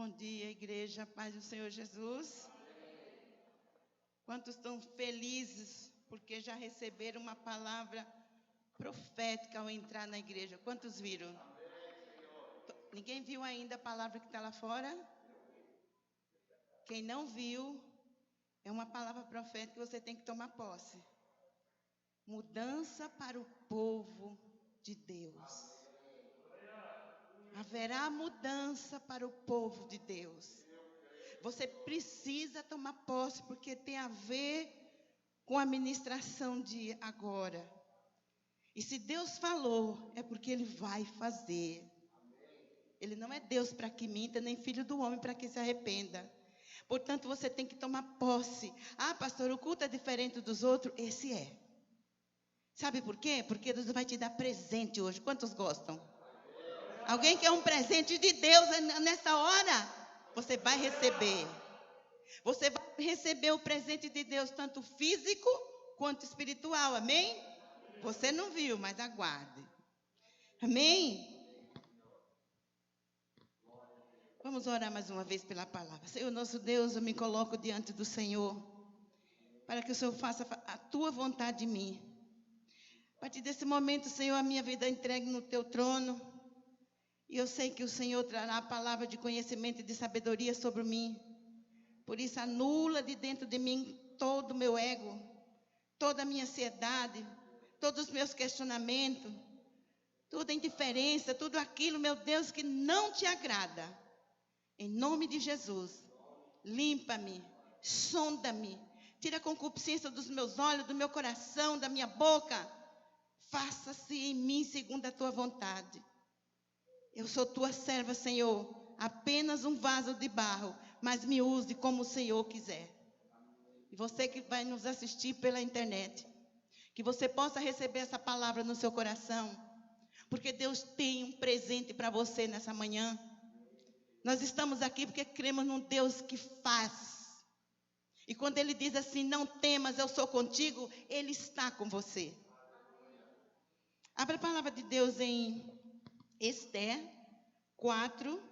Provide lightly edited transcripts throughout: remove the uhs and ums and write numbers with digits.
Bom dia, igreja, paz do Senhor Jesus. Quantos estão felizes porque já receberam uma palavra profética ao entrar na igreja? Quantos viram? Ninguém viu ainda a palavra que está lá fora? Quem não viu, é uma palavra profética que você tem que tomar posse. Mudança para o povo de Deus. Haverá mudança para o povo de Deus. Você precisa tomar posse, porque tem a ver com a ministração de agora. E se Deus falou, é porque Ele vai fazer. Ele não é Deus para que minta, nem filho do homem para que se arrependa. Portanto, você tem que tomar posse. Ah, pastor, o culto é diferente dos outros? Esse é. Sabe por quê? Porque Deus vai te dar presente hoje. Quantos gostam? Alguém quer um presente de Deus nessa hora? Você vai receber. Você vai receber o presente de Deus, tanto físico quanto espiritual. Amém? Você não viu, mas aguarde. Amém? Vamos orar mais uma vez pela palavra. Senhor nosso Deus, eu me coloco diante do Senhor, para que o Senhor faça a tua vontade em mim. A partir desse momento, Senhor, a minha vida entregue no teu trono. E eu sei que o Senhor trará a palavra de conhecimento e de sabedoria sobre mim. Por isso, anula de dentro de mim todo o meu ego, toda a minha ansiedade, todos os meus questionamentos, toda a indiferença, tudo aquilo, meu Deus, que não te agrada. Em nome de Jesus, limpa-me, sonda-me, tira a concupiscência dos meus olhos, do meu coração, da minha boca. Faça-se em mim segundo a tua vontade. Eu sou tua serva, Senhor, apenas um vaso de barro, mas me use como o Senhor quiser. E você que vai nos assistir pela internet, que você possa receber essa palavra no seu coração, porque Deus tem um presente para você nessa manhã. Nós estamos aqui porque cremos num Deus que faz. E quando Ele diz assim, não temas, eu sou contigo, Ele está com você. Abra a palavra de Deus em Esther 4,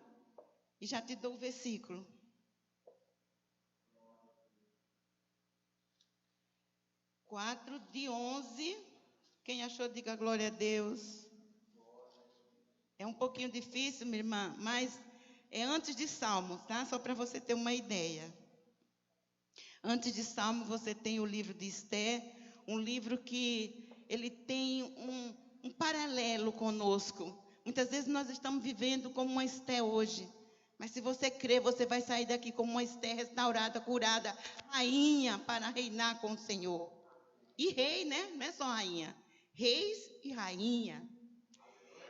e já te dou o versículo. 4 de 11. Quem achou, diga glória a Deus. É um pouquinho difícil, minha irmã, mas é antes de Salmos, tá? Só para você ter uma ideia. Antes de Salmos, você tem o livro de Esther, um livro que ele tem um paralelo conosco. Muitas vezes nós estamos vivendo como uma Esther hoje. Mas se você crer, você vai sair daqui como uma Esther restaurada, curada, rainha para reinar com o Senhor. E rei, né? Não é só rainha. Reis e rainha.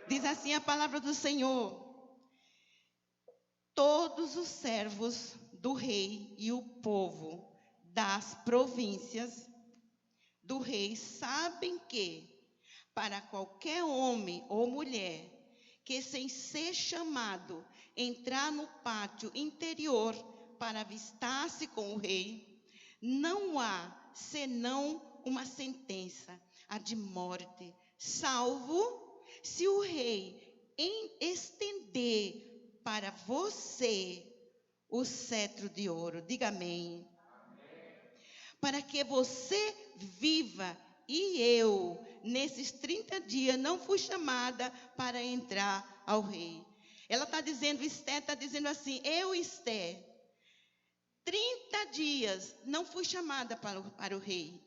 Diz assim a palavra do Senhor. Todos os servos do rei e o povo das províncias do rei sabem que, para qualquer homem ou mulher que, sem ser chamado, entrar no pátio interior para avistar-se com o rei, não há senão uma sentença, a de morte, salvo se o rei estender para você o cetro de ouro. Diga amém. Para que você viva. E eu, nesses 30 dias, não fui chamada para entrar ao rei. Ela está dizendo, Esther está dizendo assim, eu, Esther, 30 dias não fui chamada para o rei.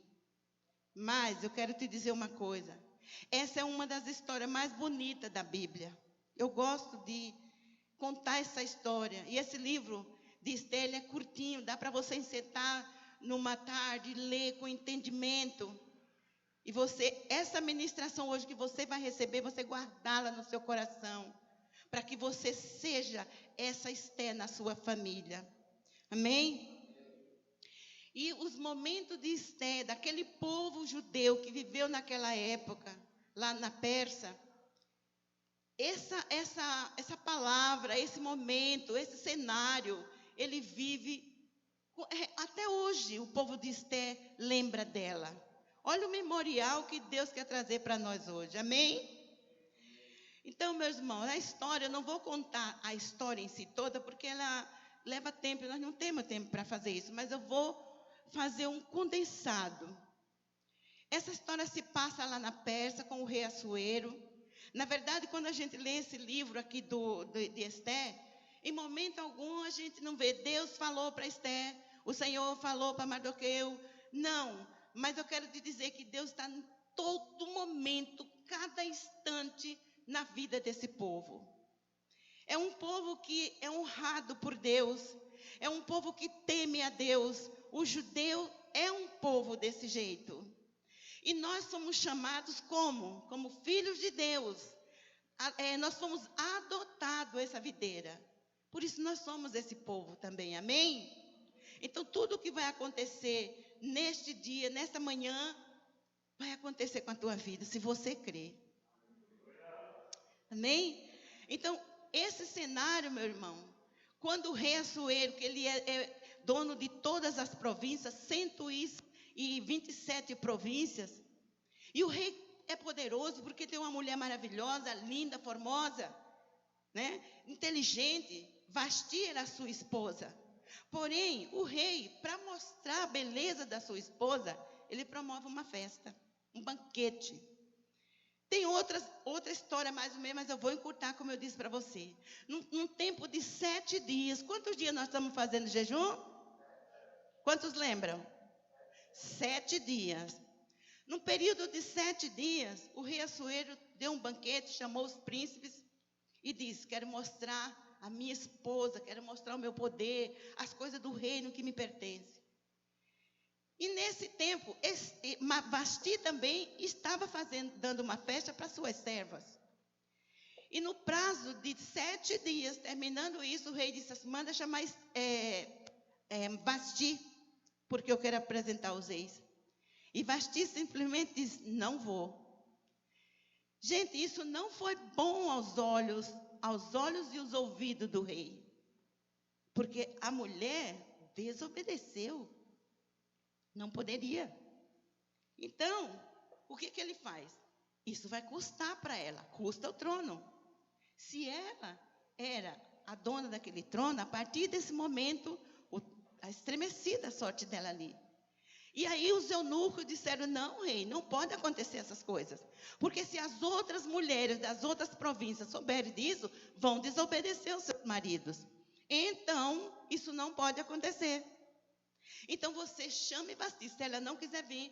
Mas eu quero te dizer uma coisa. Essa é uma das histórias mais bonitas da Bíblia. Eu gosto de contar essa história. E esse livro de Esther, ele é curtinho, dá para você sentar numa tarde, ler com entendimento. E você, essa ministração hoje que você vai receber, você guardá-la no seu coração, para que você seja essa Esther na sua família. Amém? E os momentos de Esther, daquele povo judeu que viveu naquela época, lá na Pérsia, essa palavra, esse momento, esse cenário, ele vive, até hoje o povo de Esther lembra dela. Olha o memorial que Deus quer trazer para nós hoje, amém? Então, meus irmãos, a história, eu não vou contar a história em si toda, porque ela leva tempo, e nós não temos tempo para fazer isso, mas eu vou fazer um condensado. Essa história se passa lá na Pérsia com o rei Assuero. Na verdade, quando a gente lê esse livro aqui de Esther, em momento algum a gente não vê Deus falou para Esther, o Senhor falou para Mardoqueu. Não, mas eu quero te dizer que Deus está em todo momento, cada instante na vida desse povo. É um povo que é honrado por Deus, é um povo que teme a Deus. O judeu é um povo desse jeito. E nós somos chamados como filhos de Deus. Nós fomos adotados essa videira. Por isso nós somos esse povo também, amém? Então tudo que vai acontecer neste dia, nesta manhã, vai acontecer com a tua vida, se você crer. Amém? Então, esse cenário, meu irmão, quando o rei Assuero, que ele é dono de todas as províncias, 127 províncias, e o rei é poderoso porque tem uma mulher maravilhosa, linda, formosa, né? Inteligente. Vasti era a sua esposa. Porém, o rei, para mostrar a beleza da sua esposa, ele promove uma festa, um banquete. Tem outra história mais ou menos, mas eu vou encurtar, como eu disse para você. Num tempo de 7 dias. Quantos dias nós estamos fazendo jejum? Quantos lembram? 7 dias. Num período de 7 dias, o rei Assuero deu um banquete, chamou os príncipes e disse: quero mostrar a minha esposa, quero mostrar o meu poder, as coisas do reino que me pertencem. E nesse tempo, Vasti também estava dando uma festa para suas servas. E no prazo de 7 dias, terminando isso, o rei disse assim: manda chamar Vasti, porque eu quero apresentar os reis. E Vasti simplesmente disse: não vou. Gente, isso não foi bom aos olhos e os ouvidos do rei. Porque a mulher desobedeceu. Não poderia. Então, o que ele faz? Isso vai custar para ela, custa o trono. Se ela era a dona daquele trono, a partir desse momento, a estremecida sorte dela ali. E aí os eunucos disseram: não, rei, não pode acontecer essas coisas. Porque se as outras mulheres das outras províncias souberem disso, vão desobedecer aos seus maridos. Então, isso não pode acontecer. Então você chame Vasti. Se ela não quiser vir,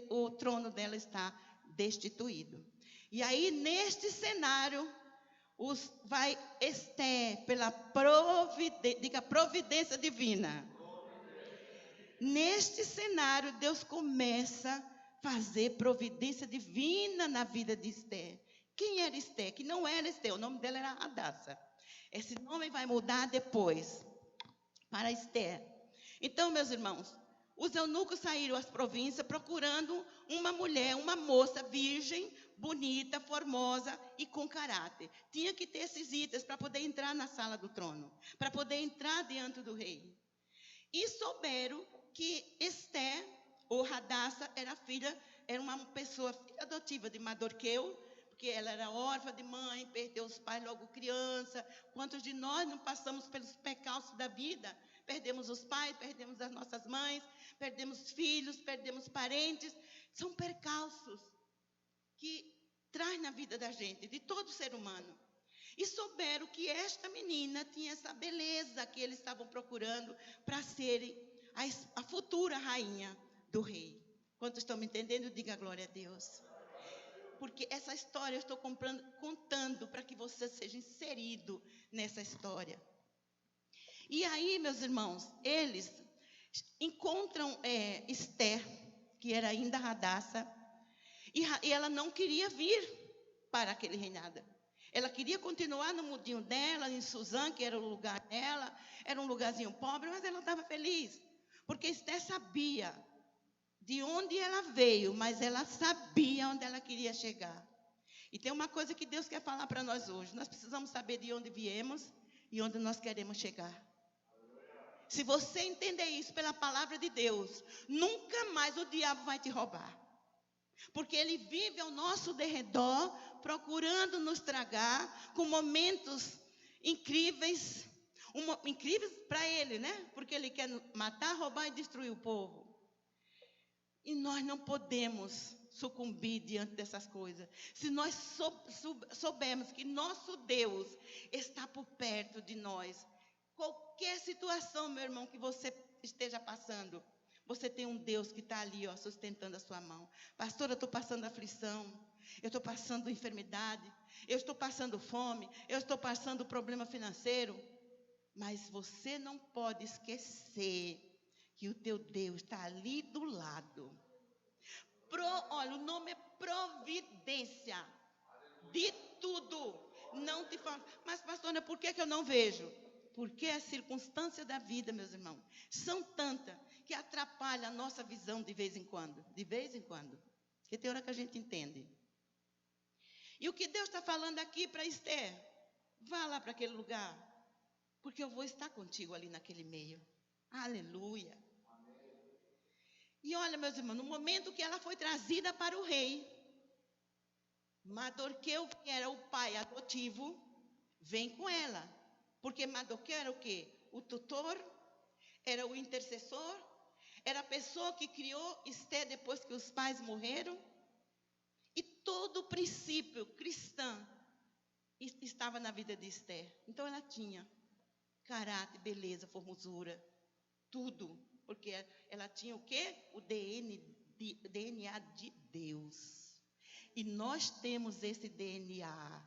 o trono dela está destituído. E aí, neste cenário, vai Esther, pela providência divina. Neste cenário, Deus começa a fazer providência divina na vida de Esther. Quem era Esther? Que não era Esther, o nome dela era Hadassa. Esse nome vai mudar depois para Esther. Então, meus irmãos, os eunucos saíram às províncias procurando uma mulher, uma moça virgem, bonita, formosa e com caráter. Tinha que ter esses itens para poder entrar na sala do trono, para poder entrar diante do rei. E souberam que Esther, ou Hadassa, era uma pessoa filha adotiva de Mardoqueu, porque ela era órfã de mãe, perdeu os pais logo criança. Quantos de nós não passamos pelos percalços da vida? Perdemos os pais, perdemos as nossas mães, perdemos filhos, perdemos parentes. São percalços que traz na vida da gente, de todo ser humano. E souberam que esta menina tinha essa beleza que eles estavam procurando para serem a futura rainha do rei. Quantos estão me entendendo? Diga glória a Deus. Porque essa história eu estou contando para que você seja inserido nessa história. E aí, meus irmãos, eles encontram Esther, que era ainda Hadassa, e ela não queria vir para aquele reinado. Ela queria continuar no mundinho dela, em Suzã, que era o lugar dela, era um lugarzinho pobre, mas ela estava feliz. Porque Esther sabia de onde ela veio, mas ela sabia onde ela queria chegar. E tem uma coisa que Deus quer falar para nós hoje. Nós precisamos saber de onde viemos e onde nós queremos chegar. Se você entender isso pela palavra de Deus, nunca mais o diabo vai te roubar. Porque ele vive ao nosso derredor, procurando nos tragar com momentos incríveis, incríveis para ele, né? Porque ele quer matar, roubar e destruir o povo. E nós não podemos sucumbir diante dessas coisas. Se nós soubermos que nosso Deus está por perto de nós, qualquer situação, meu irmão, que você esteja passando, você tem um Deus que está ali, ó, sustentando a sua mão. Pastor, eu estou passando aflição, eu estou passando enfermidade, eu estou passando fome, eu estou passando problema financeiro. Mas você não pode esquecer que o teu Deus está ali do lado. Olha, o nome é providência de tudo. Não te falo, mas pastora, por que eu não vejo? Porque as circunstâncias da vida, meus irmãos, são tantas que atrapalham a nossa visão de vez em quando. De vez em quando. Porque tem hora que a gente entende. E o que Deus está falando aqui para Esther? Vá lá para aquele lugar, porque eu vou estar contigo ali naquele meio. Aleluia. E olha, meus irmãos, no momento que ela foi trazida para o rei, Mardoqueu, que era o pai adotivo, vem com ela. Porque Mardoqueu era o quê? O tutor, era o intercessor, era a pessoa que criou Esther depois que os pais morreram. E todo o princípio cristão estava na vida de Esther. Então ela tinha caráter, beleza, formosura, tudo. Porque ela tinha o quê? O DNA de Deus. E nós temos esse DNA.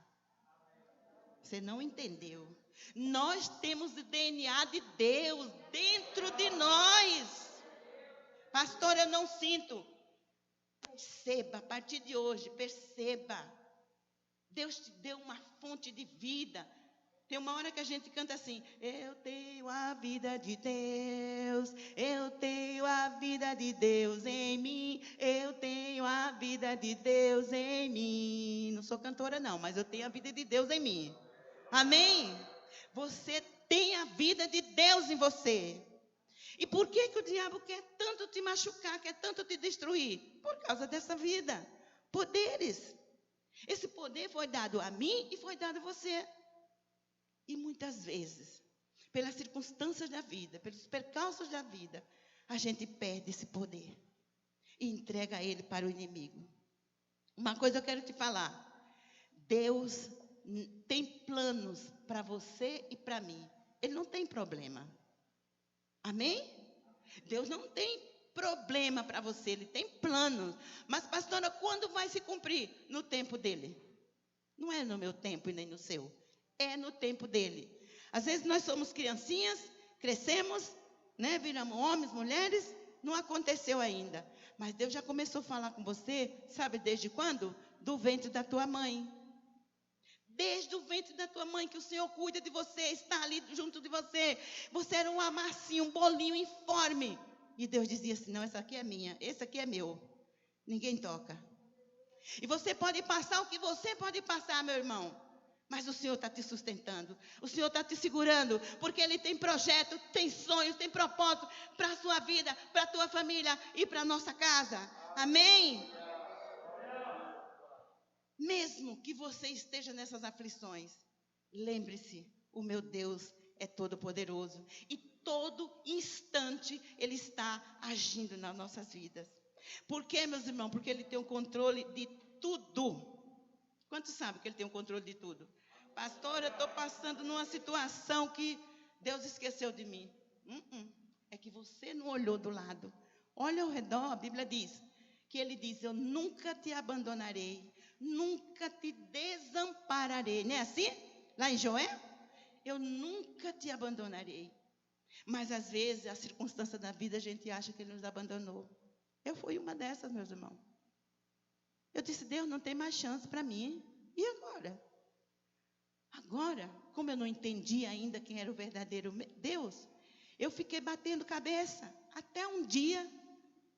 Você não entendeu? Nós temos o DNA de Deus dentro de nós. Pastor, eu não sinto. Perceba, a partir de hoje, perceba. Deus te deu uma fonte de vida. Tem uma hora que a gente canta assim: eu tenho a vida de Deus, eu tenho a vida de Deus em mim, eu tenho a vida de Deus em mim. Não sou cantora não, mas eu tenho a vida de Deus em mim. Amém? Você tem a vida de Deus em você. E por que o diabo quer tanto te machucar, quer tanto te destruir? Por causa dessa vida. Poderes. Esse poder foi dado a mim e foi dado a você. E muitas vezes, pelas circunstâncias da vida, pelos percalços da vida, a gente perde esse poder e entrega ele para o inimigo. Uma coisa eu quero te falar: Deus tem planos para você e para mim. Ele não tem problema. Amém? Deus não tem problema para você, Ele tem planos. Mas, pastora, quando vai se cumprir? No tempo dele. Não é no meu tempo e nem no seu. É no tempo dele. Às vezes nós somos criancinhas, crescemos, né? Viramos homens, mulheres, não aconteceu ainda. Mas Deus já começou a falar com você, sabe desde quando? Do ventre da tua mãe. Desde o ventre da tua mãe, que o Senhor cuida de você, está ali junto de você. Você era uma massinha, um bolinho informe. E Deus dizia assim: não, essa aqui é minha, esse aqui é meu. Ninguém toca. E você pode passar o que você pode passar, meu irmão. Mas o Senhor está te sustentando. O Senhor está te segurando. Porque Ele tem projeto, tem sonhos, tem propósito para a sua vida, para a tua família e para a nossa casa. Amém? Mesmo que você esteja nessas aflições, lembre-se, o meu Deus é todo poderoso. E todo instante Ele está agindo nas nossas vidas. Por quê, meus irmãos? Porque Ele tem o controle de tudo. Quantos sabem que Ele tem o controle de tudo? Pastor, eu estou passando numa situação que Deus esqueceu de mim. É que você não olhou do lado. Olha ao redor, a Bíblia diz que Ele diz: eu nunca te abandonarei, nunca te desampararei. Não é assim? Lá em Joel? Eu nunca te abandonarei. Mas às vezes, a circunstância da vida, a gente acha que Ele nos abandonou. Eu fui uma dessas, meus irmãos. Eu disse: Deus, não tem mais chance para mim. E agora? Agora, como eu não entendi ainda quem era o verdadeiro Deus, eu fiquei batendo cabeça. Até um dia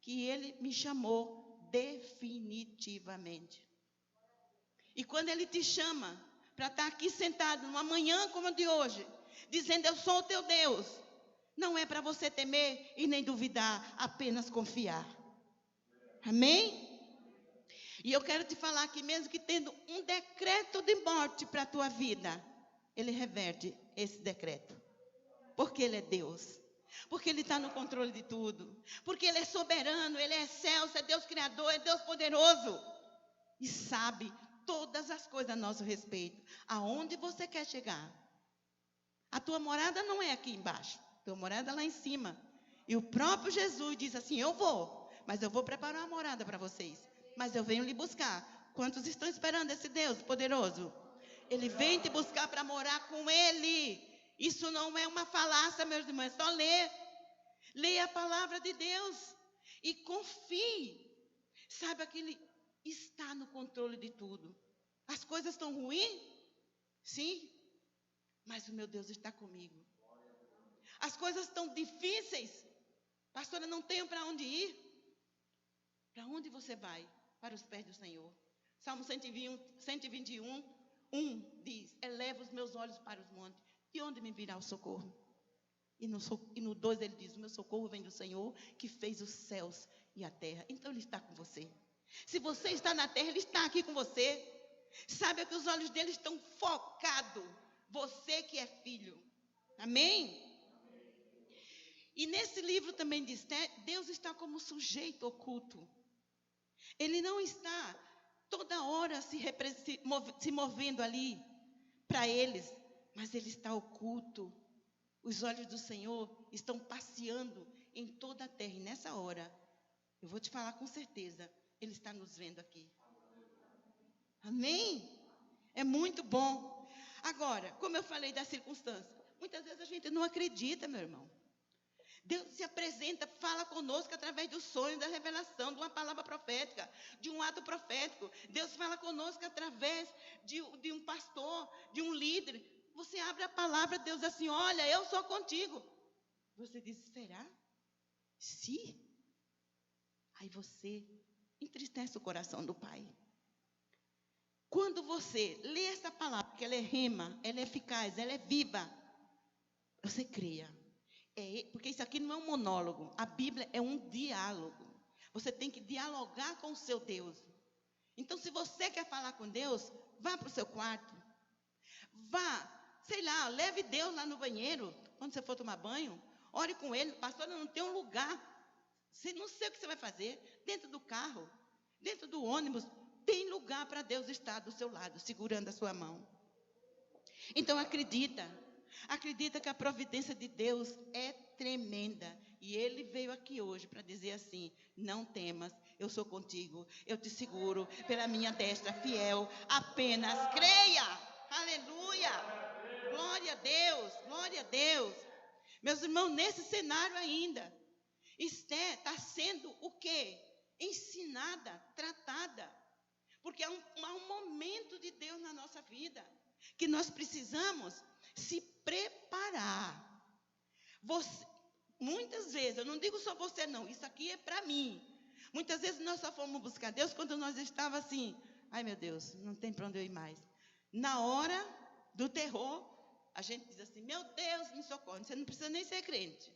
que Ele me chamou definitivamente. E quando Ele te chama para estar aqui sentado numa manhã como a de hoje, dizendo: eu sou o teu Deus, não é para você temer e nem duvidar, apenas confiar. Amém? E eu quero te falar que mesmo que tendo um decreto de morte para a tua vida, Ele reverte esse decreto. Porque Ele é Deus. Porque Ele está no controle de tudo. Porque Ele é soberano, Ele é excelso, é Deus criador, é Deus poderoso. E sabe todas as coisas a nosso respeito. Aonde você quer chegar? A tua morada não é aqui embaixo. A tua morada é lá em cima. E o próprio Jesus diz assim, eu vou, mas eu vou preparar uma morada para vocês. Mas eu venho lhe buscar. Quantos estão esperando esse Deus poderoso? Ele vem te buscar para morar com Ele. Isso não é uma falácia, meus irmãos. É só ler. Leia a palavra de Deus. E confie. Saiba que Ele está no controle de tudo. As coisas estão ruins? Sim. Mas o meu Deus está comigo. As coisas estão difíceis. Pastora, não tenho para onde ir. Para onde você vai? Para os pés do Senhor. Salmo 121, 1 diz, eleva os meus olhos para os montes. De onde me virá o socorro? E no 2 ele diz, o meu socorro vem do Senhor, que fez os céus e a terra. Então Ele está com você. Se você está na terra, Ele está aqui com você. Saiba que os olhos dele estão focados. Você que é filho. Amém? E nesse livro também diz, né, Deus está como sujeito oculto. Ele não está toda hora se movendo ali para eles, mas Ele está oculto. Os olhos do Senhor estão passeando em toda a terra. E nessa hora, eu vou te falar com certeza, Ele está nos vendo aqui. Amém? É muito bom. Agora, como eu falei da circunstância, muitas vezes a gente não acredita, meu irmão. Deus se apresenta, fala conosco através do sonho, da revelação, de uma palavra profética, de um ato profético. Deus fala conosco através de um pastor, de um líder. Você abre a palavra, Deus diz assim, olha, eu sou contigo. Você diz, será? Sim. Aí você entristece o coração do Pai. Quando você lê essa palavra, que ela é rima, ela é eficaz, ela é viva, você creia. Porque isso aqui não é um monólogo. A Bíblia é um diálogo. Você tem que dialogar com o seu Deus. Então, se você quer falar com Deus, vá para o seu quarto. Vá, sei lá, leve Deus lá no banheiro. Quando você for tomar banho, ore com Ele. Pastor, não tem um lugar. Você não sei o que você vai fazer. Dentro do carro, dentro do ônibus, tem lugar para Deus estar do seu lado, segurando a sua mão. Então, acredita que a providência de Deus é tremenda. E Ele veio aqui hoje para dizer assim, não temas, eu sou contigo, eu te seguro pela minha destra fiel, apenas creia. Aleluia! Glória a Deus, glória a Deus. Meus irmãos, nesse cenário ainda, Esther está sendo o quê? Ensinada, tratada. Porque há um momento de Deus na nossa vida, que nós precisamos se preparar. Muitas vezes, eu não digo só você não, isso aqui é para mim. Muitas vezes nós só fomos buscar Deus quando nós estávamos assim, ai meu Deus, não tem para onde eu ir mais. Na hora do terror, a gente diz assim, meu Deus, me socorre. Você não precisa nem ser crente.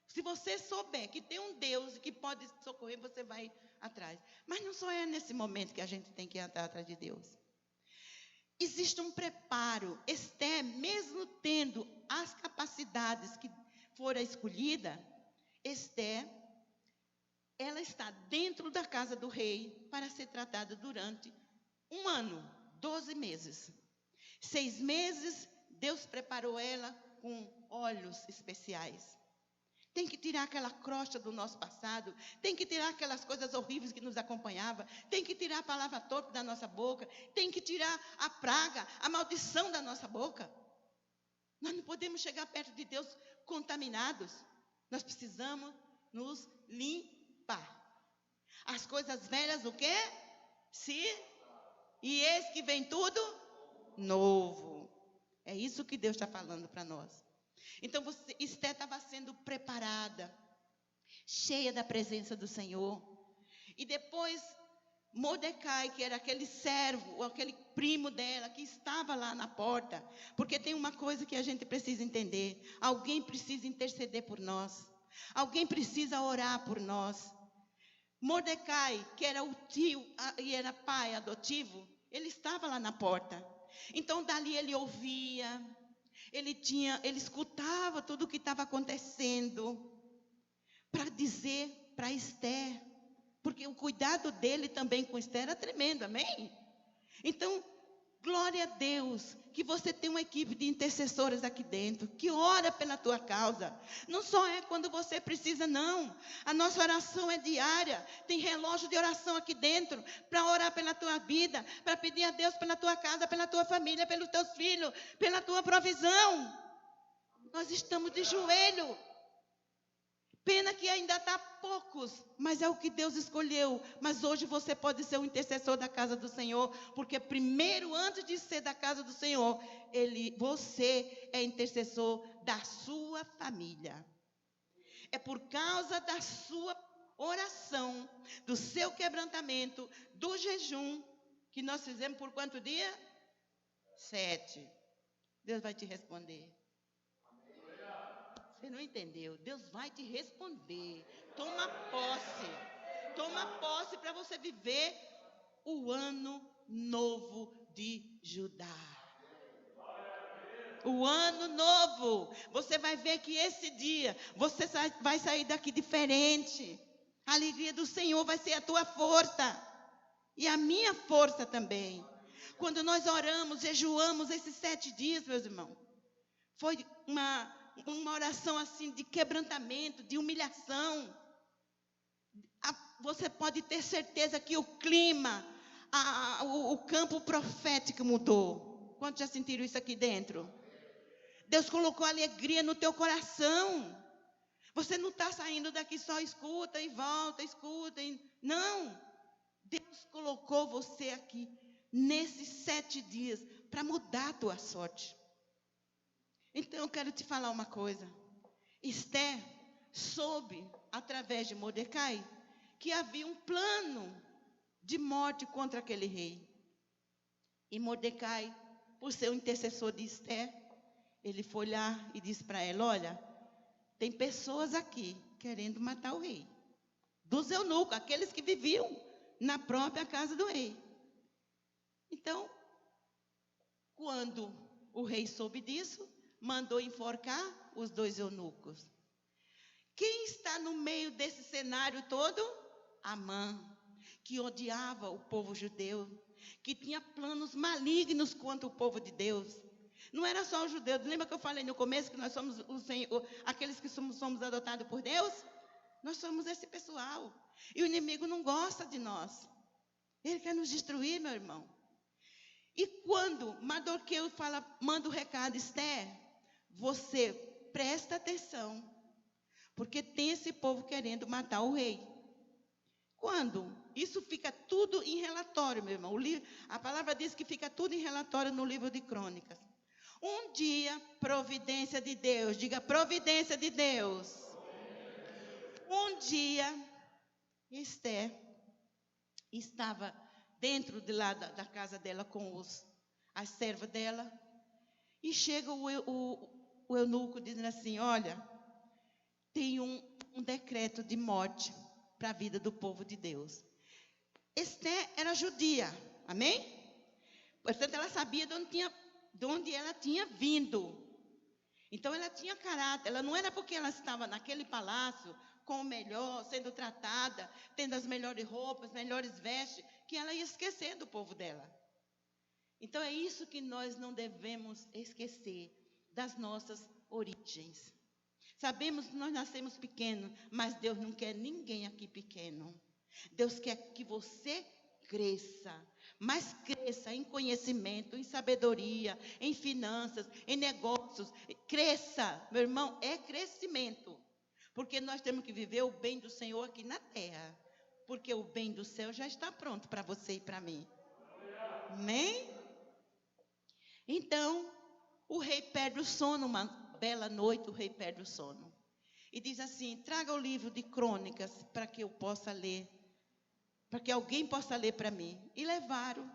Se você souber que tem um Deus que pode socorrer, você vai atrás. Mas não só é nesse momento que a gente tem que ir atrás de Deus. Existe um preparo. Esther, mesmo tendo as capacidades que fora escolhida, Esther, ela está dentro da casa do rei para ser tratada durante 1 ano, 12 meses. 6 meses, Deus preparou ela com óleos especiais. Tem que tirar aquela crosta do nosso passado. Tem que tirar aquelas coisas horríveis que nos acompanhavam. Tem que tirar a palavra torpe da nossa boca. Tem que tirar a praga, a maldição da nossa boca. Nós não podemos chegar perto de Deus contaminados. Nós precisamos nos limpar. As coisas velhas, o quê? E eis que vem tudo novo. É isso que Deus está falando para nós. Então, Esther estava sendo preparada, cheia da presença do Senhor. E depois, Mordecai, que era aquele servo, ou aquele primo dela, que estava lá na porta. Porque tem uma coisa que a gente precisa entender. Alguém precisa interceder por nós. Alguém precisa orar por nós. Mordecai, que era o tio e era pai adotivo, ele estava lá na porta. Então dali ele ouvia, ele escutava tudo o que estava acontecendo para dizer para Esther, porque o cuidado dele também com Esther era tremendo, amém? Então, glória a Deus, que você tem uma equipe de intercessores aqui dentro, que ora pela tua causa. Não só é quando você precisa, não. A nossa oração é diária. Tem relógio de oração aqui dentro, para orar pela tua vida, para pedir a Deus pela tua casa, pela tua família, pelos teus filhos, pela tua provisão. Nós estamos de joelho. Pena que ainda está poucos, mas é o que Deus escolheu. Mas hoje você pode ser um intercessor da casa do Senhor, porque primeiro, antes de ser da casa do Senhor, você é intercessor da sua família. É por causa da sua oração, do seu quebrantamento, do jejum, que nós fizemos por quanto dia? 7. Deus vai te responder. Você não entendeu? Deus vai te responder. Toma posse. Toma posse para você viver o ano novo de Judá. O ano novo. Você vai ver que esse dia você vai sair daqui diferente. A alegria do Senhor vai ser a tua força. E a minha força também. Quando nós oramos, jejuamos esses 7 dias, meus irmãos. Foi uma oração assim de quebrantamento, de humilhação. Você pode ter certeza que o clima, o campo profético mudou. Quantos já sentiram isso aqui dentro? Deus colocou alegria no teu coração. Você não está saindo daqui só escuta e volta, escuta. Não. Deus colocou você aqui nesses 7 dias para mudar a tua sorte. Então eu quero te falar uma coisa. Esther soube, através de Mordecai, que havia um plano de morte contra aquele rei. E Mordecai, por ser o intercessor de Esther, ele foi lá e disse para ela: olha, tem pessoas aqui querendo matar o rei. Dos eunucos, aqueles que viviam na própria casa do rei. Então, quando o rei soube disso, mandou enforcar os 2 eunucos. Quem está no meio desse cenário todo? Amã, que odiava o povo judeu, que tinha planos malignos contra o povo de Deus. Não era só os judeus. Lembra que eu falei no começo que nós somos aqueles que somos adotados por Deus? Nós somos esse pessoal. E o inimigo não gosta de nós. Ele quer nos destruir, meu irmão. E quando Mardoqueu manda o recado: Esther, você presta atenção, porque tem esse povo querendo matar o rei. Quando? Isso fica tudo em relatório, meu irmão. A palavra diz que fica tudo em relatório no livro de Crônicas. Um dia, providência de Deus. Diga, providência de Deus. Um dia, Esther estava dentro de lá da casa dela com as servas dela. E chega o eunuco dizendo assim: olha, tem um decreto de morte para a vida do povo de Deus. Esther era judia, amém? Portanto, ela sabia de onde ela tinha vindo. Então, ela tinha caráter. Ela não era porque ela estava naquele palácio com o melhor, sendo tratada, tendo as melhores roupas, melhores vestes, que ela ia esquecer do povo dela. Então, é isso que nós não devemos esquecer, das nossas origens. Sabemos que nós nascemos pequenos, mas Deus não quer ninguém aqui pequeno. Deus quer que você cresça, mas cresça em conhecimento, em sabedoria, em finanças, em negócios. Cresça, meu irmão, é crescimento. Porque nós temos que viver o bem do Senhor aqui na terra. Porque o bem do céu já está pronto para você e para mim. Amém? Então, o rei perde o sono, uma bela noite o rei perde o sono. E diz assim: traga o livro de Crônicas para que eu possa ler. Para que alguém possa ler para mim. E levaram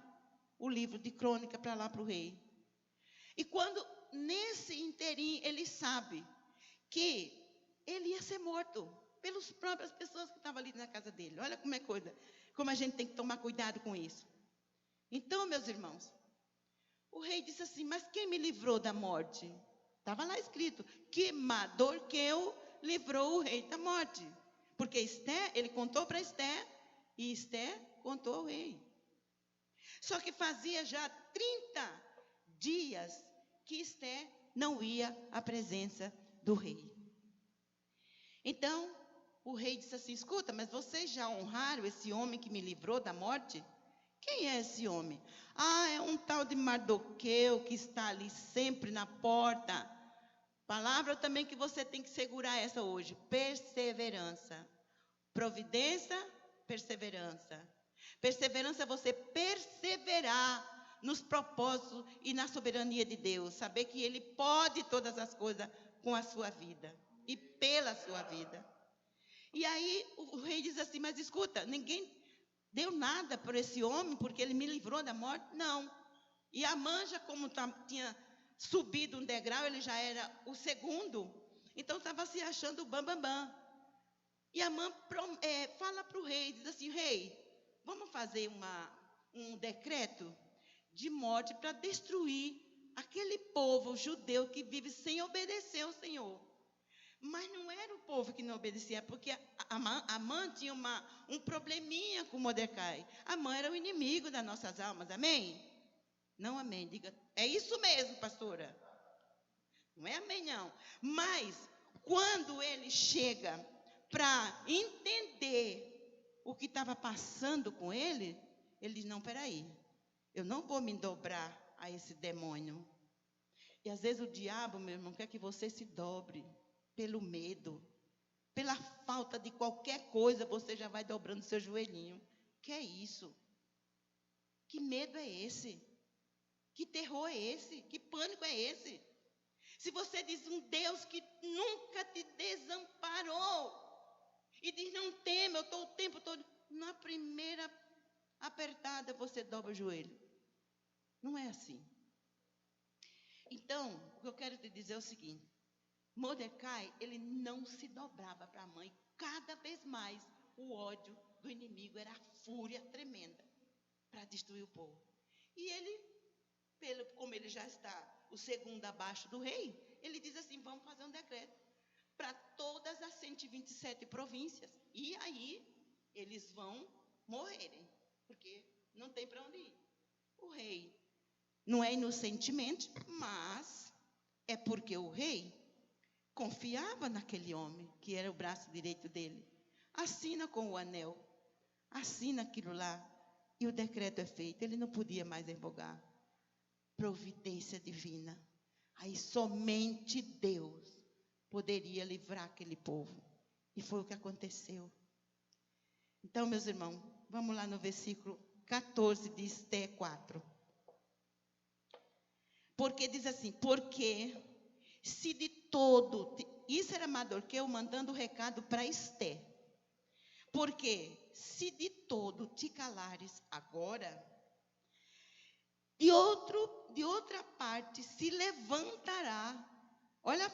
o livro de Crônica para lá para o rei. E quando, nesse inteirinho, ele sabe que ele ia ser morto pelas próprias pessoas que estavam ali na casa dele. Olha como é coisa, como a gente tem que tomar cuidado com isso. Então, meus irmãos, o rei disse assim, mas quem me livrou da morte? Estava lá escrito, que Mardoqueu livrou o rei da morte. Porque Esté, ele contou para Esté, e Esté contou ao rei. Só que fazia já 30 dias que Esté não ia à presença do rei. Então, o rei disse assim, escuta, mas vocês já honraram esse homem que me livrou da morte? Quem é esse homem? Ah, é um tal de Mardoqueu que está ali sempre na porta. Palavra também que você tem que segurar essa hoje. Perseverança. Providência, perseverança. Perseverança é você perseverar nos propósitos e na soberania de Deus. Saber que Ele pode todas as coisas com a sua vida e pela sua vida. E aí o rei diz assim, mas escuta, ninguém deu nada por esse homem, porque ele me livrou da morte? Não. E Amã, já como tinha subido um degrau, ele já era o segundo, então estava se achando o bambambam. E Amã fala para o rei, diz assim, rei, vamos fazer um decreto de morte para destruir aquele povo judeu que vive sem obedecer ao Senhor. Mas não era o povo que não obedecia, porque Amã tinha um probleminha com Mordecai. Amã era o inimigo das nossas almas, amém? Não amém, diga, é isso mesmo, pastora. Não é amém, não. Mas, quando ele chega para entender o que estava passando com ele, ele diz, não, peraí, eu não vou me dobrar a esse demônio. E às vezes o diabo, meu irmão, quer que você se dobre pelo medo, pela falta de qualquer coisa, você já vai dobrando seu joelhinho. Que é isso? Que medo é esse? Que terror é esse? Que pânico é esse? Se você diz um Deus que nunca te desamparou, e diz, não tema, eu estou o tempo todo, na primeira apertada você dobra o joelho. Não é assim. Então, o que eu quero te dizer é o seguinte, Mordecai, ele não se dobrava para a mãe. Cada vez mais, o ódio do inimigo era a fúria tremenda para destruir o povo. E ele, como ele já está o segundo abaixo do rei, ele diz assim, vamos fazer um decreto para todas as 127 províncias. E aí, eles vão morrerem, porque não tem para onde ir. O rei não é inocentemente, mas é porque o rei confiava naquele homem, que era o braço direito dele. Assina com o anel, assina aquilo lá, e o decreto é feito. Ele não podia mais revogar. Providência divina. Aí somente Deus poderia livrar aquele povo. E foi o que aconteceu. Então, meus irmãos, vamos lá no versículo 14 de Esté 4. Porque diz assim, porque se de todo, isso era Mardoqueu mandando o recado para Esté, porque se de todo te calares agora, de outra parte se levantará, olha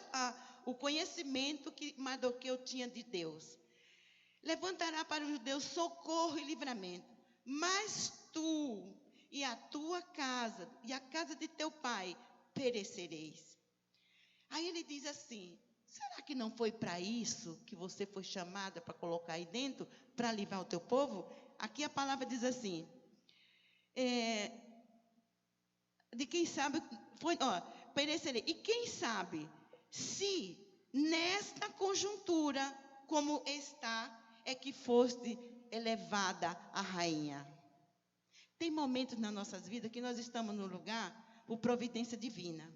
o conhecimento que Mardoqueu tinha de Deus, levantará para os judeus socorro e livramento, mas tu e a tua casa e a casa de teu pai perecereis. Aí ele diz assim, será que não foi para isso que você foi chamada para colocar aí dentro, para livrar o teu povo? Aqui a palavra diz assim, de quem sabe, perecerei. E quem sabe, se nesta conjuntura, como está, é que foste elevada a rainha. Tem momentos nas nossas vidas que nós estamos num lugar por providência divina.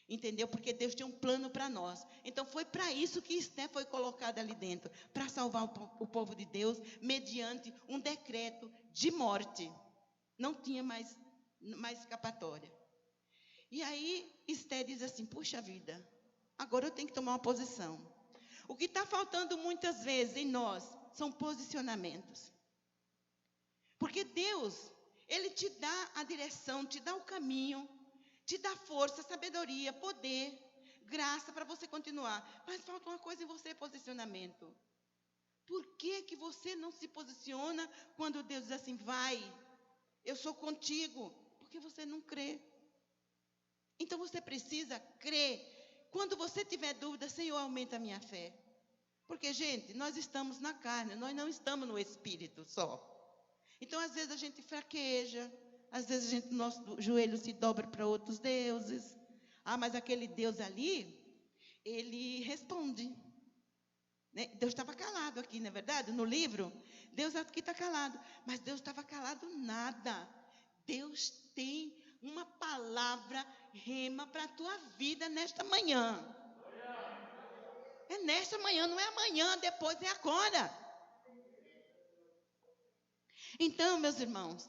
Entendeu? Porque Deus tinha um plano para nós. Então foi para isso que Esté foi colocada ali dentro, para salvar o povo de Deus, mediante um decreto de morte. Não tinha mais escapatória. E aí Esté diz assim, puxa vida, agora eu tenho que tomar uma posição. O que está faltando muitas vezes em nós são posicionamentos. Porque Deus, Ele te dá a direção, te dá o caminho, te dá força, sabedoria, poder, graça para você continuar. Mas falta uma coisa em você, posicionamento. Por que você não se posiciona quando Deus diz assim, vai, eu sou contigo? Porque você não crê. Então você precisa crer. Quando você tiver dúvida, Senhor, aumenta a minha fé. Porque, gente, nós estamos na carne, nós não estamos no espírito só. Então, às vezes a gente fraqueja, às vezes nosso joelho se dobra para outros deuses. Ah, mas aquele Deus ali, ele responde. Né? Deus estava calado aqui, não é verdade? No livro, Deus aqui está calado. Mas Deus estava calado nada. Deus tem uma palavra rema para a tua vida nesta manhã. É nesta manhã, não é amanhã, depois, é agora. Então, meus irmãos,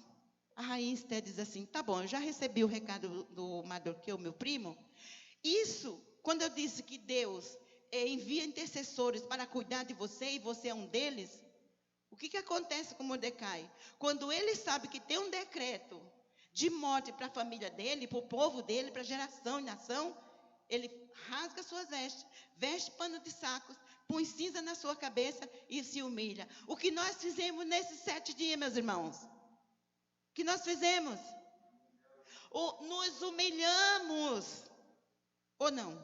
a rainha Esté diz assim, tá bom, eu já recebi o recado do Mardoqueu, meu primo. Isso, quando eu disse que Deus envia intercessores para cuidar de você, e você é um deles, o que acontece com Mordecai? Quando ele sabe que tem um decreto de morte para a família dele, para o povo dele, para a geração e nação, ele rasga suas vestes, veste pano de sacos, põe cinza na sua cabeça e se humilha. O que nós fizemos nesses 7 dias, meus irmãos? O que nós fizemos? Nos humilhamos, ou não?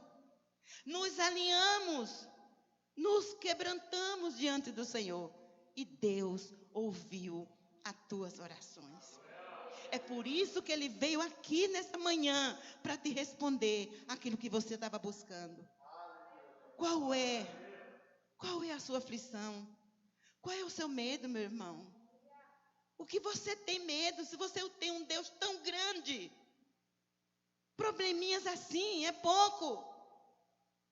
Nos alinhamos, nos quebrantamos diante do Senhor. E Deus ouviu as tuas orações. É por isso que Ele veio aqui nessa manhã, para te responder aquilo que você estava buscando. Qual é a sua aflição? Qual é o seu medo, meu irmão? O que você tem medo, se você tem um Deus tão grande? Probleminhas assim, é pouco.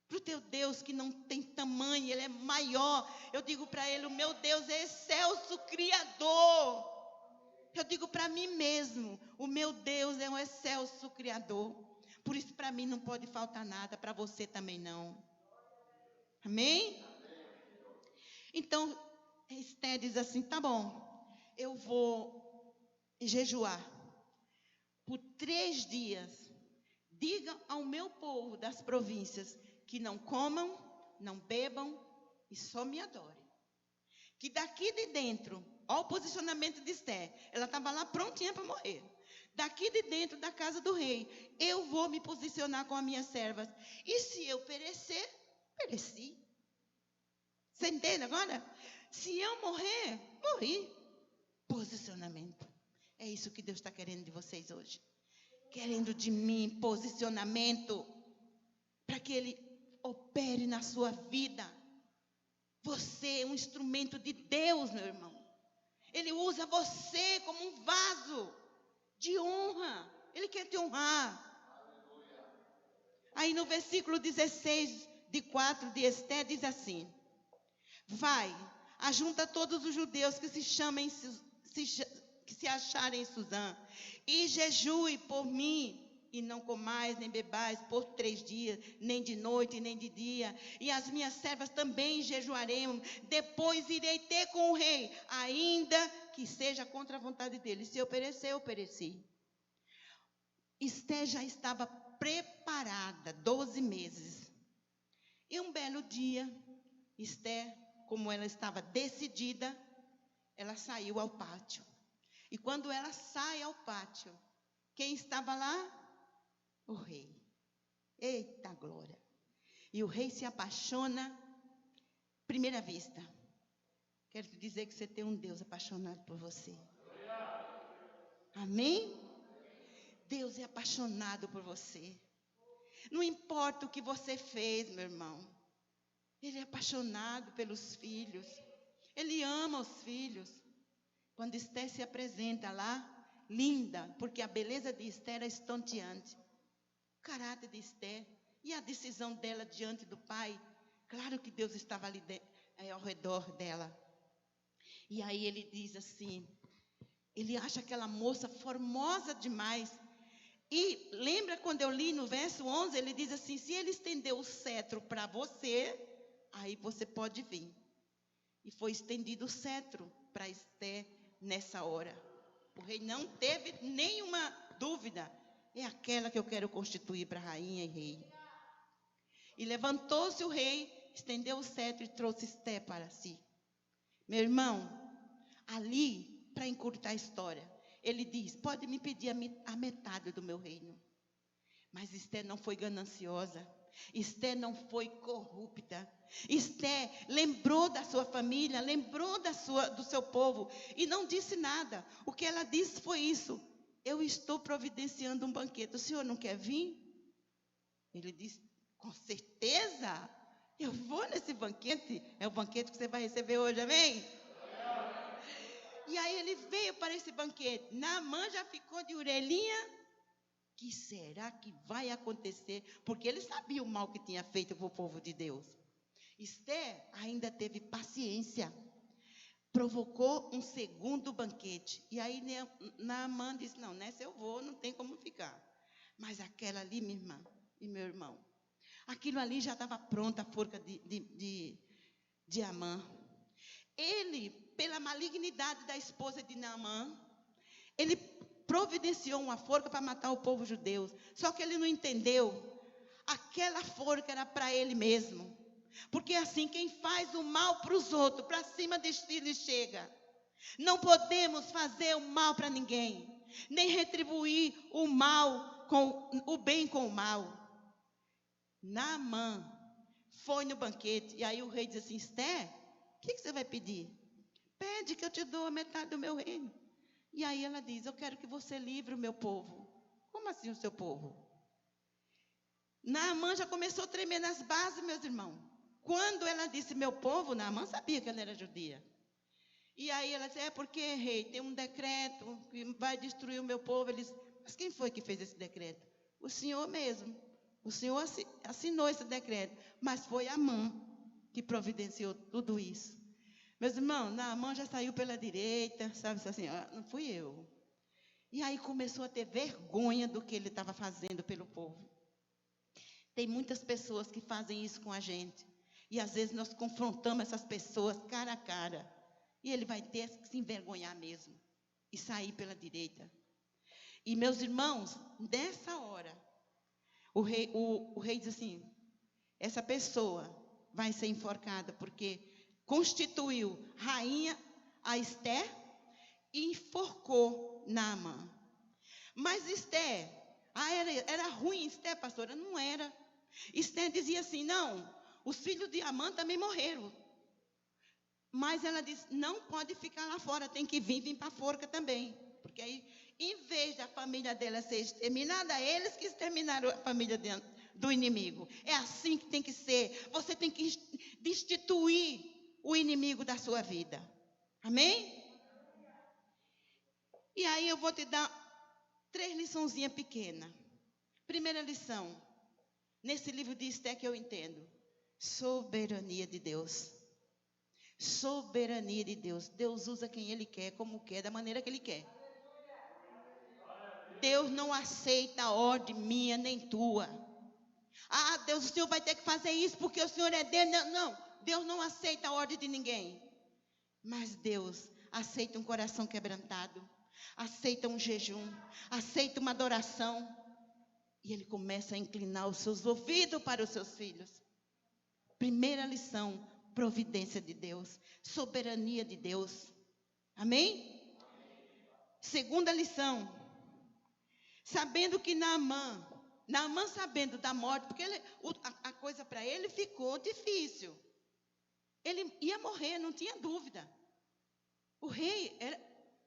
Para o teu Deus que não tem tamanho, Ele é maior. Eu digo para Ele, o meu Deus é excelso Criador. Eu digo para mim mesmo, o meu Deus é um excelso Criador. Por isso para mim não pode faltar nada, para você também não. Amém? Então, Esté diz assim, tá bom, eu vou jejuar por 3 dias. Diga ao meu povo das províncias que não comam, não bebam e só me adorem. Que daqui de dentro, olha o posicionamento de Esté, ela estava lá prontinha para morrer. Daqui de dentro da casa do rei, eu vou me posicionar com as minhas servas. E se eu perecer, pereci. Você entende agora? Se eu morrer, morri. Posicionamento. É isso que Deus está querendo de vocês hoje. Querendo de mim posicionamento. Para que Ele opere na sua vida. Você é um instrumento de Deus, meu irmão. Ele usa você como um vaso de honra. Ele quer te honrar. Aí no versículo 16 de 4 de Esté diz assim: vai, ajunta todos os judeus que se acharem em Suzã, e jejue por mim, e não comais nem bebais por 3 dias, nem de noite, nem de dia. E as minhas servas também jejuaremos. Depois irei ter com o rei, ainda que seja contra a vontade dele. Se eu perecer, eu pereci. Esté já estava preparada 12 meses. E um belo dia, Esté, como ela estava decidida, ela saiu ao pátio. E quando ela sai ao pátio, quem estava lá? O rei. Eita glória. E o rei se apaixona, primeira vista. Quero te dizer que você tem um Deus apaixonado por você. Amém? Deus é apaixonado por você. Não importa o que você fez, meu irmão. Ele é apaixonado pelos filhos. Ele ama os filhos. Quando Esté se apresenta lá, linda, porque a beleza de Esté era estonteante. O caráter de Esté e a decisão dela diante do pai. Claro que Deus estava ali ao redor dela. E aí ele diz assim, ele acha aquela moça formosa demais. E lembra quando eu li no verso 11, ele diz assim, se ele estender o cetro para você, aí você pode vir. E foi estendido o cetro para Esté nessa hora. O rei não teve nenhuma dúvida. É aquela que eu quero constituir para rainha e rei. E levantou-se o rei, estendeu o cetro e trouxe Esté para si. Meu irmão, ali, para encurtar a história, ele diz: pode me pedir a metade do meu reino. Mas Esther não foi gananciosa. Esther não foi corrupta. Esther lembrou da sua família, lembrou do seu povo e não disse nada. O que ela disse foi isso: eu estou providenciando um banquete, o senhor não quer vir? Ele disse: com certeza, eu vou nesse banquete. É o banquete que você vai receber hoje, amém? E aí ele veio para esse banquete. Naamã já ficou de orelhinha. O que será que vai acontecer? Porque ele sabia o mal que tinha feito para o povo de Deus. Esther ainda teve paciência. Provocou um segundo banquete. E aí Naamã disse: não, nessa eu vou, não tem como ficar. Mas aquela ali, minha irmã e meu irmão, aquilo ali já estava pronta, a forca de Amã. Ele, pela malignidade da esposa de Naamã, ele providenciou uma forca para matar o povo judeu. Só que ele não entendeu. Aquela forca era para ele mesmo. Porque assim, quem faz o mal para os outros, para cima dos filhos chega. Não podemos fazer o mal para ninguém. Nem retribuir o mal, o bem com o mal. Naamã foi no banquete. E aí o rei diz assim: Esther, o que você vai pedir? Pede que eu te dou a metade do meu reino. E aí ela diz: eu quero que você livre o meu povo. Como assim o seu povo? Naamã já começou a tremer nas bases, meus irmãos. Quando ela disse meu povo, Naamã sabia que ela era judia. E aí ela disse: é porque, rei, tem um decreto que vai destruir o meu povo. Ele disse: mas quem foi que fez esse decreto? O senhor mesmo. O senhor assinou esse decreto. Mas foi Amã que providenciou tudo isso. Meus irmãos, Naamã já saiu pela direita, sabe assim, não fui eu. E aí começou a ter vergonha do que ele estava fazendo pelo povo. Tem muitas pessoas que fazem isso com a gente. E às vezes nós confrontamos essas pessoas cara a cara. E ele vai ter que se envergonhar mesmo. E sair pela direita. E meus irmãos, nessa hora, o rei diz assim: essa pessoa vai ser enforcada porque constituiu rainha a Esther e enforcou Naamã. Mas Esther, era ruim Esther, pastora? Não era. Esther dizia assim: não, os filhos de Amã também morreram. Mas ela disse: não pode ficar lá fora, tem que vir para a forca também. Porque aí, em vez da família dela ser exterminada, eles que exterminaram a família do inimigo. É assim que tem que ser. Você tem que destituir o inimigo da sua vida. Amém? E aí eu vou te dar 3 liçãozinhas pequenas. Primeira lição, nesse livro de Esther que eu entendo: soberania de Deus. Soberania de Deus. Deus usa quem Ele quer, como quer, da maneira que Ele quer. Deus não aceita a ordem minha nem tua. Ah, Deus, o Senhor vai ter que fazer isso porque o Senhor é Deus. Não, Deus não aceita a ordem de ninguém. Mas Deus aceita um coração quebrantado, aceita um jejum, aceita uma adoração. E Ele começa a inclinar os seus ouvidos para os seus filhos. Primeira lição: providência de Deus, soberania de Deus. Amém? Segunda lição: sabendo que Naamã sabendo da morte, porque a coisa para ele ficou difícil. Ele ia morrer, não tinha dúvida. O rei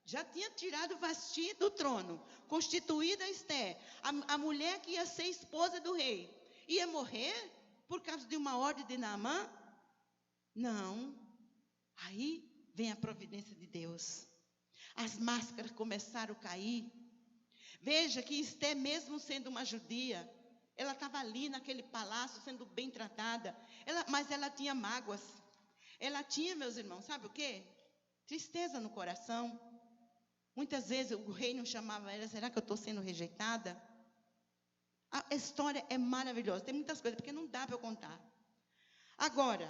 já tinha tirado Vasti do trono, constituída Esther, a mulher que ia ser esposa do rei, ia morrer por causa de uma ordem de Naamã? Não. Aí vem a providência de Deus. As máscaras começaram a cair. Veja que Esther, mesmo sendo uma judia, ela estava ali naquele palácio sendo bem tratada, mas ela tinha mágoas. Ela tinha, meus irmãos, sabe o quê? Tristeza no coração. Muitas vezes o rei não chamava ela: será que eu estou sendo rejeitada? A história é maravilhosa, tem muitas coisas, porque não dá para eu contar. Agora,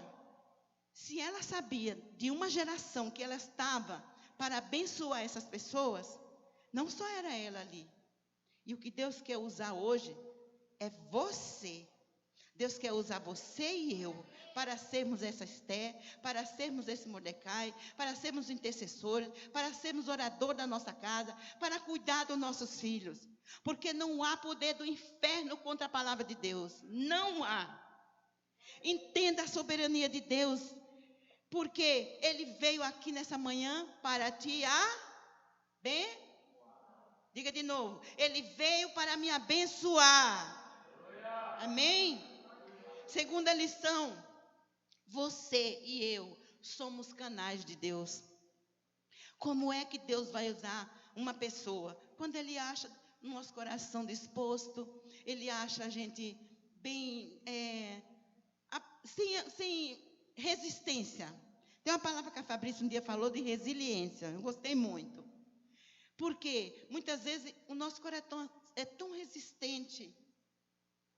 se ela sabia de uma geração que ela estava para abençoar essas pessoas, não só era ela ali. E o que Deus quer usar hoje é você. Deus quer usar você e eu para sermos essa Esther, para sermos esse Mordecai, para sermos intercessores, para sermos orador da nossa casa, para cuidar dos nossos filhos. Porque não há poder do inferno contra a palavra de Deus. Não há. Entenda a soberania de Deus. Porque Ele veio aqui nessa manhã para te Diga de novo. Ele veio para me abençoar. Amém? Segunda lição. Você e eu somos canais de Deus. Como é que Deus vai usar uma pessoa? Quando Ele acha o nosso coração disposto, Ele acha a gente bem, sem resistência. Tem uma palavra que a Fabrícia um dia falou de resiliência. Eu gostei muito. Porque muitas vezes o nosso coração é tão resistente.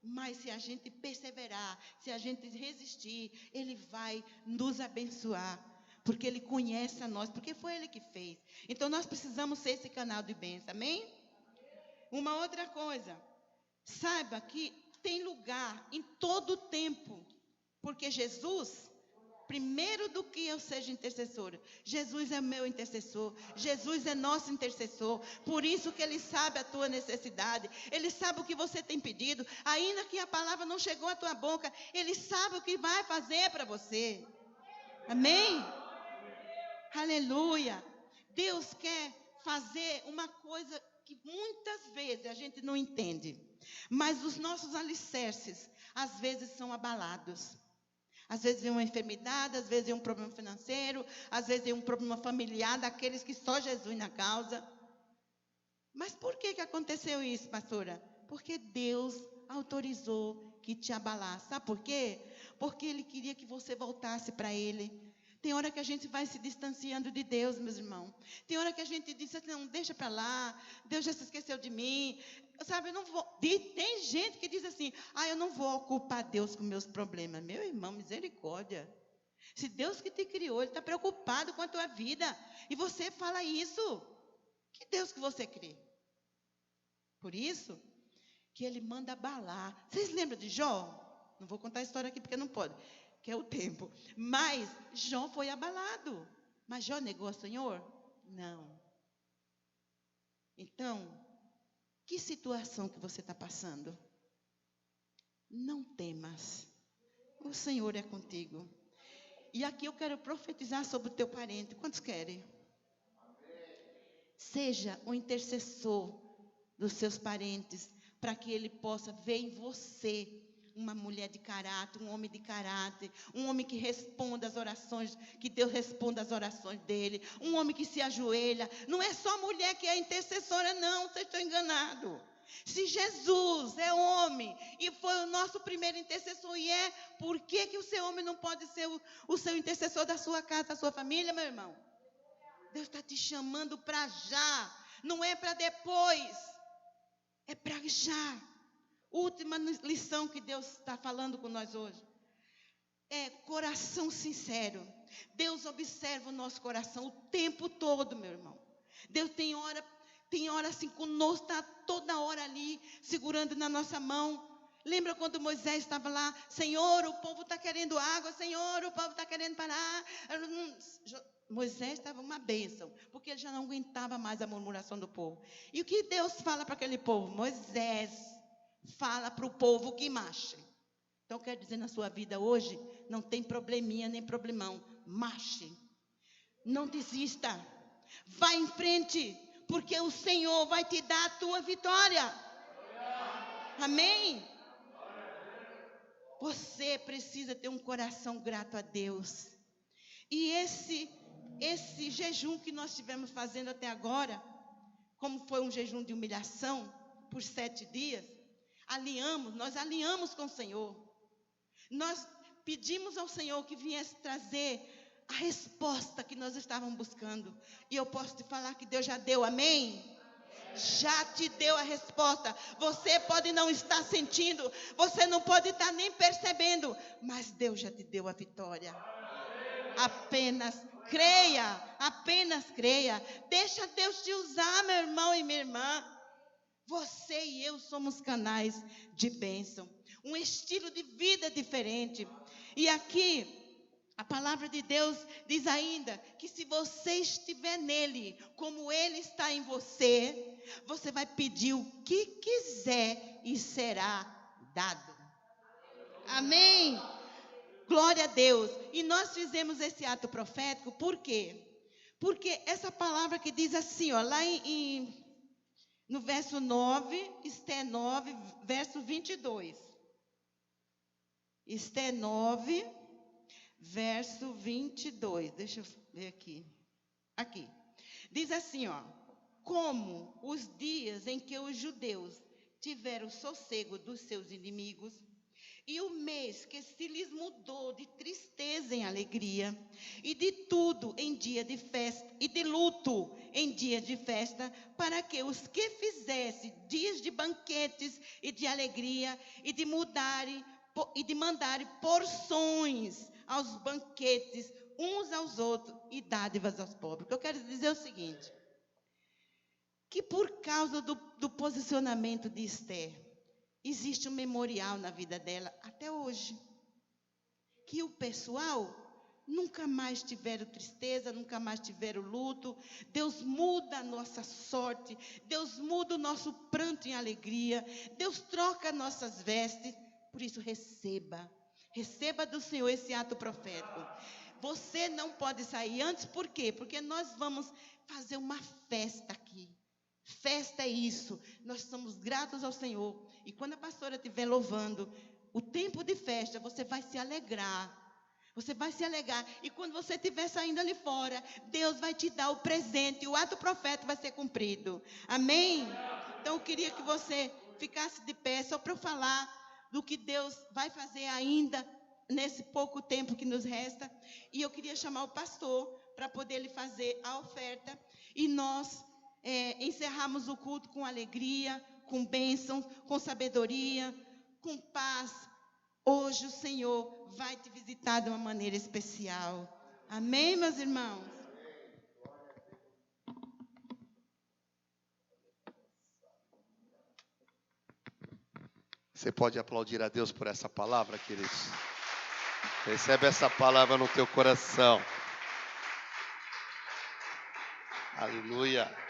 Mas se a gente perseverar, se a gente resistir, Ele vai nos abençoar. Porque Ele conhece a nós, porque foi Ele que fez. Então nós precisamos ser esse canal de bênção, amém? Uma outra coisa, saiba que tem lugar em todo o tempo. Porque Jesus, primeiro do que eu seja intercessora, Jesus é meu intercessor, Jesus é nosso intercessor, por isso que Ele sabe a tua necessidade, Ele sabe o que você tem pedido, ainda que a palavra não chegou à tua boca, Ele sabe o que vai fazer para você, amém? Aleluia! Deus quer fazer uma coisa que muitas vezes a gente não entende, mas os nossos alicerces, às vezes são abalados. Às vezes vem uma enfermidade, às vezes vem um problema financeiro, às vezes vem um problema familiar, daqueles que só Jesus na causa. Mas por que aconteceu isso, pastora? Porque Deus autorizou que te abalasse. Sabe por quê? Porque Ele queria que você voltasse para Ele. Tem hora que a gente vai se distanciando de Deus, meus irmãos. Tem hora que a gente diz assim, não, deixa para lá, Deus já se esqueceu de mim. Sabe, eu não vou. Tem gente que diz assim, eu não vou ocupar Deus com meus problemas. Meu irmão, misericórdia. Se Deus que te criou, Ele está preocupado com a tua vida. E você fala isso. Que Deus que você crê? Por isso que Ele manda abalar. Vocês lembram de Jó? Não vou contar a história aqui porque não pode, que é o tempo. Mas Jó foi abalado. Mas Jó negou ao Senhor? Não. Então, que situação que você está passando? Não temas. O Senhor é contigo. E aqui eu quero profetizar sobre o teu parente. Quantos querem? Seja o intercessor dos seus parentes, para que ele possa ver em você uma mulher de caráter, um homem de caráter, um homem que responda às orações, que Deus responda às orações dele, um homem que se ajoelha. Não é só mulher que é intercessora, não, vocês estão enganados. Se Jesus é homem e foi o nosso primeiro intercessor e por que o seu homem não pode ser o seu intercessor da sua casa, da sua família, meu irmão? Deus está te chamando para já, não é para depois, é para já. Última lição que Deus está falando com nós hoje é coração sincero. Deus observa o nosso coração o tempo todo, meu irmão. Deus tem hora assim conosco, está toda hora ali, segurando na nossa mão. Lembra quando Moisés estava lá? Senhor, o povo está querendo água. Senhor, o povo está querendo parar. Moisés estava uma bênção, porque ele já não aguentava mais a murmuração do povo. E o que Deus fala para aquele povo? Moisés fala para o povo que marche. Então, quer dizer, na sua vida hoje, não tem probleminha nem problemão. Marche. Não desista. Vá em frente, porque o Senhor vai te dar a tua vitória. Amém? Você precisa ter um coração grato a Deus. E esse jejum que nós estivemos fazendo até agora, como foi um jejum de humilhação por 7 dias, nós alinhamos com o Senhor. Nós pedimos ao Senhor que viesse trazer a resposta que nós estávamos buscando. E eu posso te falar que Deus já deu, amém? Já te deu a resposta. Você pode não estar sentindo, você não pode estar nem percebendo, mas Deus já te deu a vitória. Apenas creia, apenas creia. Deixa Deus te usar, meu irmão e minha irmã. Você e eu somos canais de bênção. um estilo de vida diferente. E aqui, a palavra de Deus diz ainda que se você estiver nele, como ele está em você, você vai pedir o que quiser e será dado. Amém? Glória a Deus. E nós fizemos esse ato profético, por quê? Porque essa palavra que diz assim, ó, lá no verso 9, Esté 9, verso 22. Esté 9, verso 22. Deixa eu ver aqui. Aqui. Diz assim, ó. Como os dias em que os judeus tiveram sossego dos seus inimigos, e o mês que se lhes mudou de tristeza em alegria, e de tudo em dia de festa, e de luto em dia de festa, para que os que fizessem dias de banquetes e de alegria, e de mandarem porções aos banquetes uns aos outros, e dádivas aos pobres. O que eu quero dizer é o seguinte, que por causa do posicionamento de Esther, existe um memorial na vida dela até hoje. Que o pessoal nunca mais tiveram tristeza, nunca mais tiveram luto. Deus muda a nossa sorte. Deus muda o nosso pranto em alegria. Deus troca nossas vestes. Por isso, receba. Receba do Senhor esse ato profético. Você não pode sair antes, por quê? Porque nós vamos fazer uma festa aqui. Festa é isso, nós somos gratos ao Senhor. E quando a pastora estiver louvando, o tempo de festa, você vai se alegrar. Você vai se alegrar. E quando você estiver saindo ali fora, Deus vai te dar o presente. O ato profético vai ser cumprido. Amém? Então eu queria que você ficasse de pé, só para eu falar do que Deus vai fazer ainda nesse pouco tempo que nos resta. E eu queria chamar o pastor para poder lhe fazer a oferta. E nós encerramos o culto com alegria, com bênçãos, com sabedoria, com paz. Hoje o Senhor vai te visitar de uma maneira especial. Amém, meus irmãos? Você pode aplaudir a Deus por essa palavra, queridos? Recebe essa palavra no teu coração. Aleluia.